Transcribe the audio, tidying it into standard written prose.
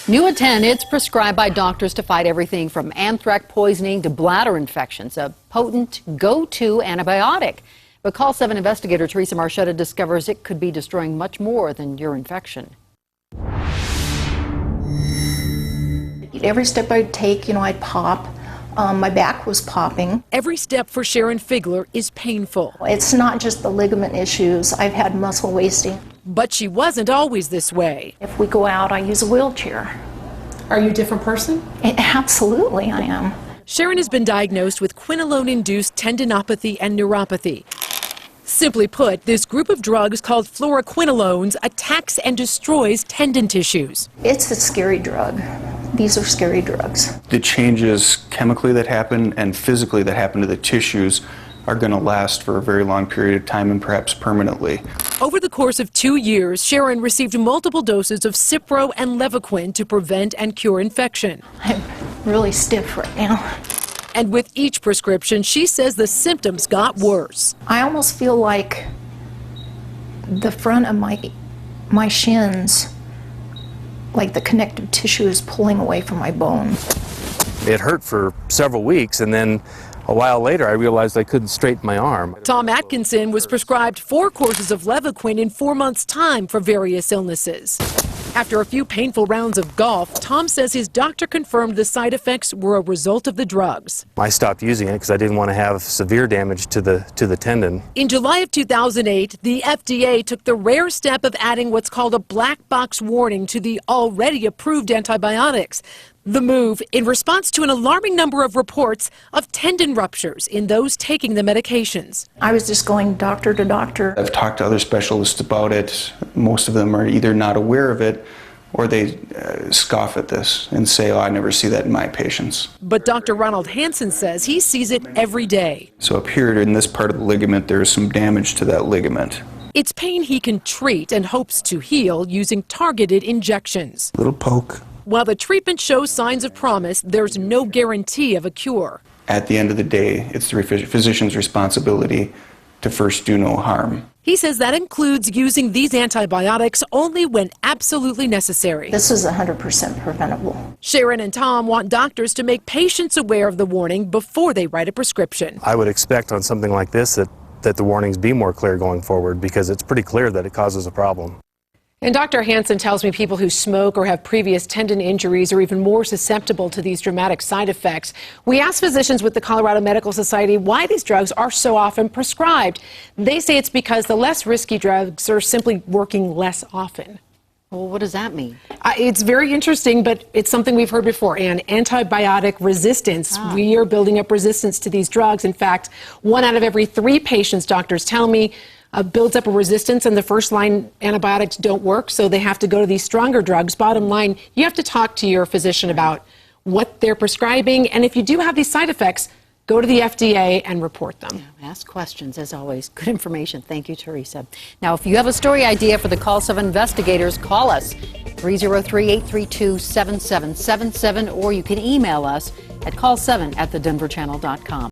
New at 10, it's prescribed by doctors to fight everything from anthrax poisoning to bladder infections, a potent go-to antibiotic. But CALL7 investigator Teresa Marchetta discovers it could be destroying much more than your infection. Every step I'd take, I'd pop. My back was popping. Every step for Sharon Figler is painful. It's not just the ligament issues. I've had muscle wasting. But she wasn't always this way. If we go out, I use a wheelchair. Are you a different person? Absolutely, I am. Sharon has been diagnosed with quinolone-induced tendinopathy and neuropathy. Simply put, this group of drugs called fluoroquinolones attacks and destroys tendon tissues. It's a scary drug. These are scary drugs. The changes chemically that happen and physically that happen to the tissues are going to last for a very long period of time and perhaps permanently. Over the course of 2 years, Sharon received multiple doses of Cipro and Levaquin to prevent and cure infection. I'm really stiff right now. And with each prescription, she says the symptoms got worse. I almost feel like the front of my shins, like the connective tissue is pulling away from my bone. It hurt for several weeks, and then a while later I realized I couldn't straighten my arm. Tom Atkinson was prescribed 4 courses of Levaquin in 4 months' time for various illnesses. After a few painful rounds of golf, Tom says his doctor confirmed the side effects were a result of the drugs. I stopped using it because I didn't want to have severe damage to the tendon. In July of 2008, the FDA took the rare step of adding what's called a black box warning to the already approved antibiotics. The move in response to an alarming number of reports of tendon ruptures in those taking the medications. I was just going doctor to doctor. I've talked to other specialists about it. Most of them are either not aware of it or they scoff at this and say, oh, I never see that in my patients. But Dr. Ronald Hansen says he sees it every day. So up here in this part of the ligament, there is some damage to that ligament. It's pain he can treat and hopes to heal using targeted injections. Little poke. While the treatment shows signs of promise, there's no guarantee of a cure. At the end of the day, it's the physician's responsibility to first do no harm. He says that includes using these antibiotics only when absolutely necessary. This is 100% preventable. Sharon and Tom want doctors to make patients aware of the warning before they write a prescription. I would expect on something like this that the warnings be more clear going forward, because it's pretty clear that it causes a problem. And Dr. Hansen tells me people who smoke or have previous tendon injuries are even more susceptible to these dramatic side effects. We asked physicians with the Colorado Medical Society why these drugs are so often prescribed. They say it's because the less risky drugs are simply working less often. Well, what does that mean? It's very interesting, but it's something we've heard before. And antibiotic resistance, we are building up resistance to these drugs. In fact, 1 out of every 3 patients, doctors tell me, builds up a resistance, and the first-line antibiotics don't work, so they have to go to these stronger drugs. Bottom line, you have to talk to your physician about what they're prescribing, and if you do have these side effects, go to the FDA and report them. Yeah, ask questions, as always. Good information. Thank you, Teresa. Now, if you have a story idea for the CALL7 investigators, call us, 303-832-7777, or you can email us at call7@thedenverchannel.com.